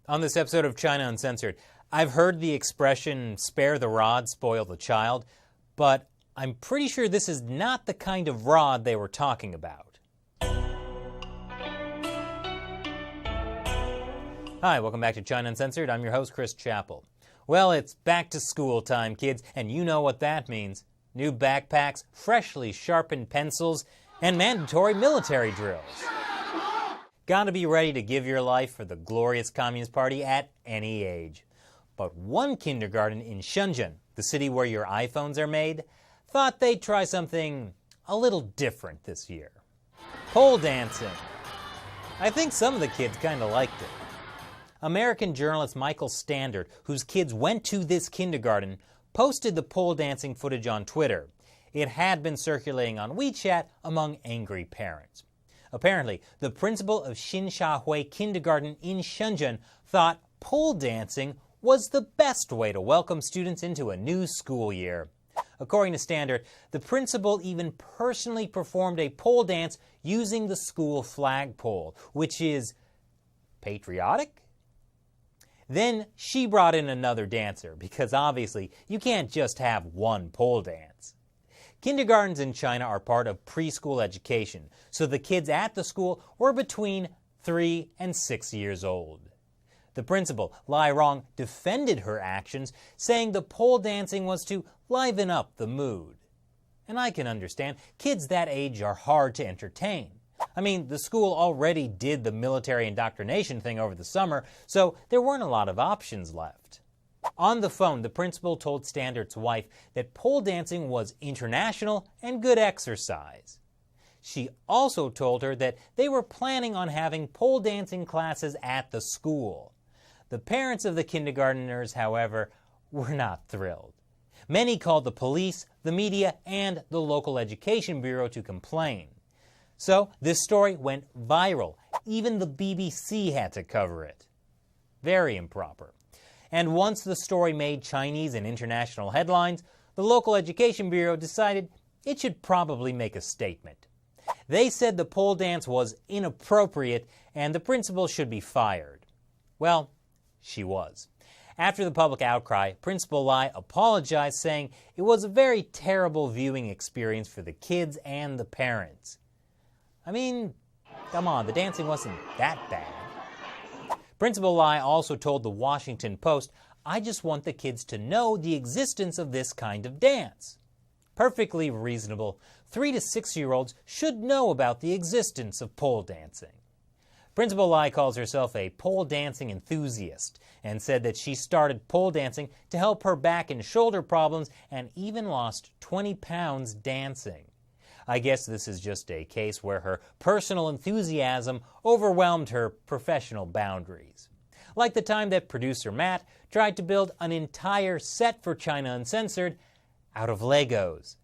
On this episode of China Uncensored, I've heard the expression, spare the rod, spoil the child, but I'm pretty sure this is not the kind of rod they were talking about. Hi, welcome back to China Uncensored. I'm your host, Chris Chappell. Well, it's back to school time, kids, and you know what that means. New backpacks, freshly sharpened pencils, and mandatory military drills. Gotta be ready to give your life for the glorious Communist Party at any age. But one kindergarten in Shenzhen, the city where your iPhones are made, thought they'd try something a little different this year. Pole dancing. I think some of the kids kinda liked it. American journalist Michael Standard, whose kids went to this kindergarten, posted the pole dancing footage on Twitter. It had been circulating on WeChat among angry parents. Apparently, the principal of Xinshahui Kindergarten in Shenzhen thought pole dancing was the best way to welcome students into a new school year. According to Standard, the principal even personally performed a pole dance using the school flagpole, which is patriotic? Then she brought in another dancer, because obviously you can't just have one pole dance. Kindergartens in China are part of preschool education, so the kids at the school were between 3 and 6 years old. The principal, Lai Rong, defended her actions, saying the pole dancing was to liven up the mood. And I can understand, kids that age are hard to entertain. I mean, the school already did the military indoctrination thing over the summer, so there weren't a lot of options left. On the phone, the principal told Standard's wife that pole dancing was international and good exercise. She also told her that they were planning on having pole dancing classes at the school. The parents of the kindergarteners, however, were not thrilled. Many called the police, the media, and the local education bureau to complain. So this story went viral. Even the BBC had to cover it. Very improper. And once the story made Chinese and international headlines, the local education bureau decided it should probably make a statement. They said the pole dance was inappropriate and the principal should be fired. Well, she was. After the public outcry, Principal Lai apologized, saying it was a very terrible viewing experience for the kids and the parents. I mean, come on, the dancing wasn't that bad. Principal Lai also told the Washington Post, "I just want the kids to know the existence of this kind of dance." Perfectly reasonable. 3 to 6-year-olds should know about the existence of pole dancing. Principal Lai calls herself a pole dancing enthusiast and said that she started pole dancing to help her back and shoulder problems and even lost 20 pounds dancing. I guess this is just a case where her personal enthusiasm overwhelmed her professional boundaries. Like the time that producer Matt tried to build an entire set for China Uncensored out of Legos.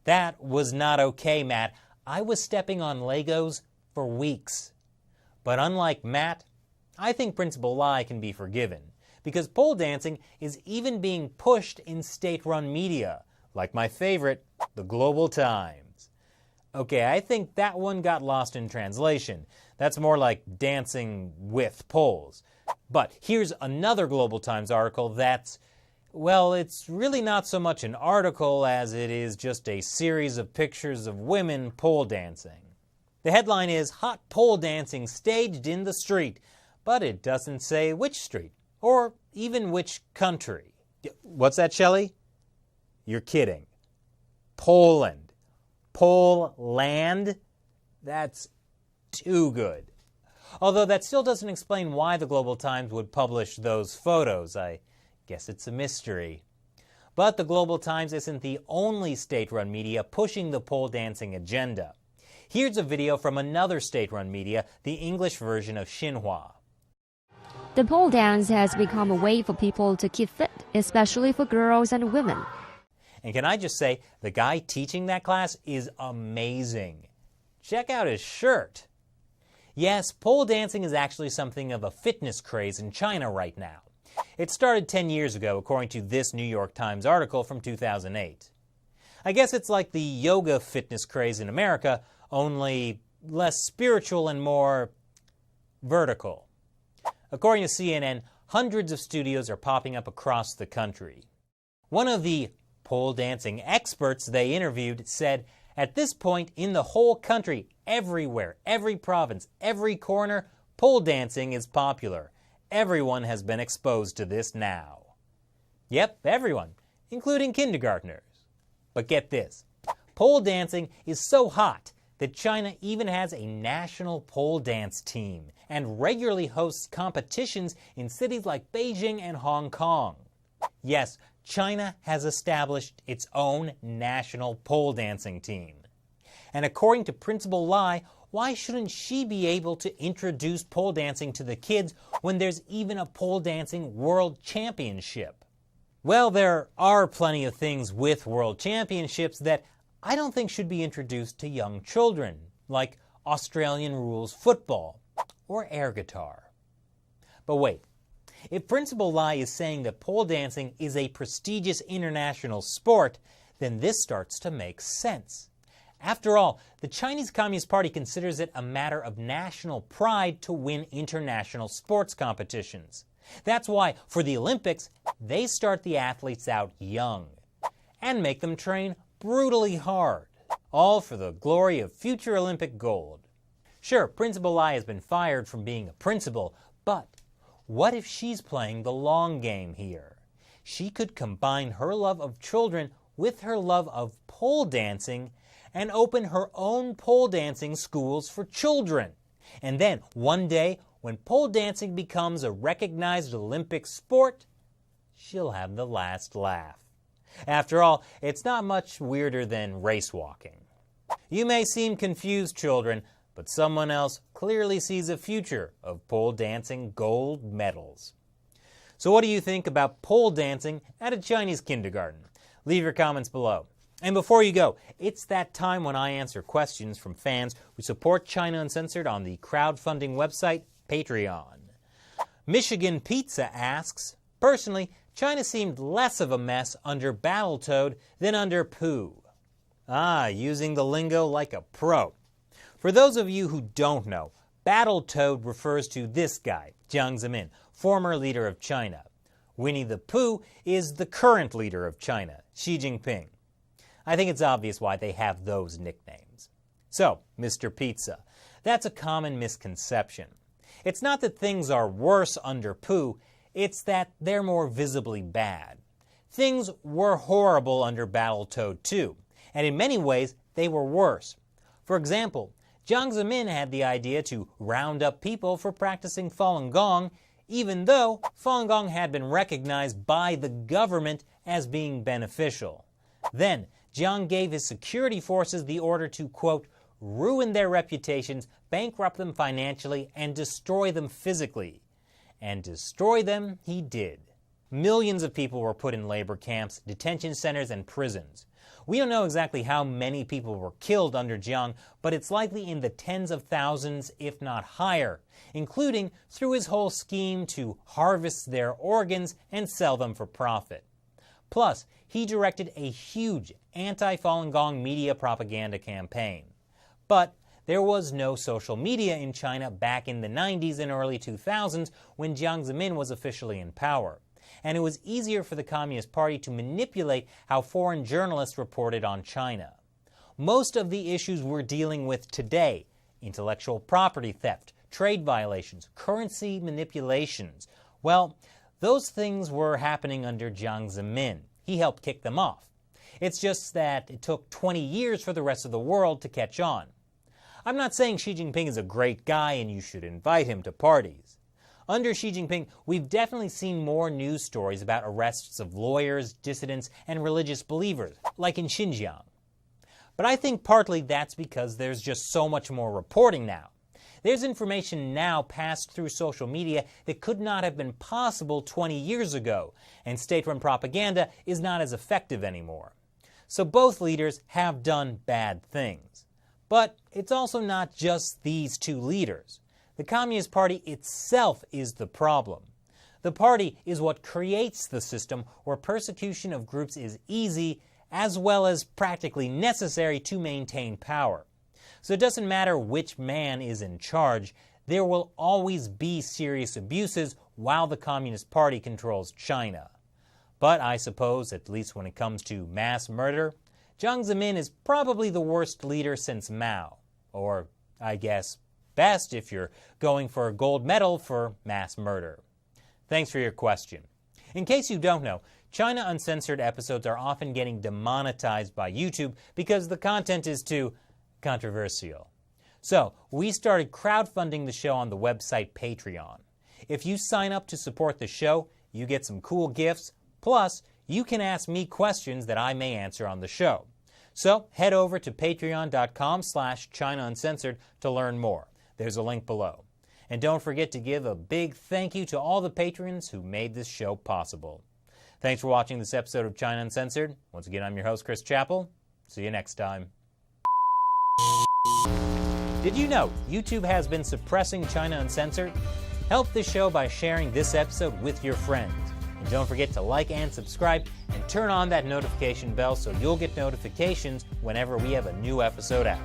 That was not okay, Matt. I was stepping on Legos for weeks. But unlike Matt, I think Principal Lai can be forgiven, because pole dancing is even being pushed in state-run media, like my favorite, the Global Times. Okay, I think that one got lost in translation. That's more like dancing with poles. But here's another Global Times article that's, well, it's really not so much an article as it is just a series of pictures of women pole dancing. The headline is, "Hot Pole Dancing Staged in the Street," but it doesn't say which street, or even which country. What's that, Shelley? You're kidding. Poland. Poland? That's too good. Although that still doesn't explain why the Global Times would publish those photos. I guess it's a mystery. But the Global Times isn't the only state-run media pushing the pole dancing agenda. Here's a video from another state-run media, the English version of Xinhua. The pole dance has become a way for people to keep fit, especially for girls and women. And can I just say, the guy teaching that class is amazing. Check out his shirt. Yes, pole dancing is actually something of a fitness craze in China right now. It started 10 years ago, according to this New York Times article from 2008. I guess it's like the yoga fitness craze in America, only less spiritual and more vertical. According to CNN, hundreds of studios are popping up across the country. One of the pole dancing experts they interviewed said, at this point in the whole country, everywhere, every province, every corner, pole dancing is popular. Everyone has been exposed to this now. Yep, everyone, including kindergartners. But get this, pole dancing is so hot that China even has a national pole dance team and regularly hosts competitions in cities like Beijing and Hong Kong. Yes, China has established its own national pole dancing team. And according to Principal Lai, why shouldn't she be able to introduce pole dancing to the kids when there's even a pole dancing world championship? Well, there are plenty of things with world championships that I don't think should be introduced to young children, like Australian rules football or air guitar. But wait. If Principal Lai is saying that pole dancing is a prestigious international sport, then this starts to make sense. After all, the Chinese Communist Party considers it a matter of national pride to win international sports competitions. That's why, for the Olympics, they start the athletes out young and make them train brutally hard, all for the glory of future Olympic gold. Sure, Principal Lai has been fired from being a principal, but what if she's playing the long game here? She could combine her love of children with her love of pole dancing and open her own pole dancing schools for children. And then, one day, when pole dancing becomes a recognized Olympic sport, she'll have the last laugh. After all, it's not much weirder than race walking. You may seem confused, children, but someone else clearly sees a future of pole dancing gold medals. So what do you think about pole dancing at a Chinese kindergarten? Leave your comments below. And before you go, it's that time when I answer questions from fans who support China Uncensored on the crowdfunding website Patreon. Michigan Pizza asks, personally, China seemed less of a mess under Battletoad than under Pooh. Ah, using the lingo like a pro. For those of you who don't know, Battletoad refers to this guy, Jiang Zemin, former leader of China. Winnie the Pooh is the current leader of China, Xi Jinping. I think it's obvious why they have those nicknames. So, Mr. Pizza, that's a common misconception. It's not that things are worse under Pooh, it's that they're more visibly bad. Things were horrible under Battletoad too, and in many ways they were worse. For example, Jiang Zemin had the idea to round up people for practicing Falun Gong, even though Falun Gong had been recognized by the government as being beneficial. Then, Jiang gave his security forces the order to, quote, ruin their reputations, bankrupt them financially, and destroy them physically. And destroy them he did. Millions of people were put in labor camps, detention centers, and prisons. We don't know exactly how many people were killed under Jiang, but it's likely in the tens of thousands, if not higher, including through his whole scheme to harvest their organs and sell them for profit. Plus, he directed a huge anti-Falun Gong media propaganda campaign. But there was no social media in China back in the 90s and early 2000s when Jiang Zemin was officially in power. And it was easier for the Communist Party to manipulate how foreign journalists reported on China. Most of the issues we're dealing with today, intellectual property theft, trade violations, currency manipulations, well, those things were happening under Jiang Zemin. He helped kick them off. It's just that it took 20 years for the rest of the world to catch on. I'm not saying Xi Jinping is a great guy and you should invite him to parties. Under Xi Jinping, we've definitely seen more news stories about arrests of lawyers, dissidents, and religious believers, like in Xinjiang. But I think partly that's because there's just so much more reporting now. There's information now passed through social media that could not have been possible 20 years ago, and state-run propaganda is not as effective anymore. So both leaders have done bad things. But it's also not just these two leaders. The Communist Party itself is the problem. The party is what creates the system where persecution of groups is easy as well as practically necessary to maintain power. So it doesn't matter which man is in charge, there will always be serious abuses while the Communist Party controls China. But I suppose, at least when it comes to mass murder, Jiang Zemin is probably the worst leader since Mao. Or, I guess, best if you're going for a gold medal for mass murder. Thanks for your question. In case you don't know, China Uncensored episodes are often getting demonetized by YouTube because the content is too controversial. So, we started crowdfunding the show on the website Patreon. If you sign up to support the show, you get some cool gifts, plus you can ask me questions that I may answer on the show. So, head over to patreon.com/China Uncensored to learn more. There's a link below. And don't forget to give a big thank you to all the patrons who made this show possible. Thanks for watching this episode of China Uncensored. Once again, I'm your host, Chris Chappell. See you next time. Did you know YouTube has been suppressing China Uncensored? Help this show by sharing this episode with your friends. And don't forget to like and subscribe and turn on that notification bell so you'll get notifications whenever we have a new episode out.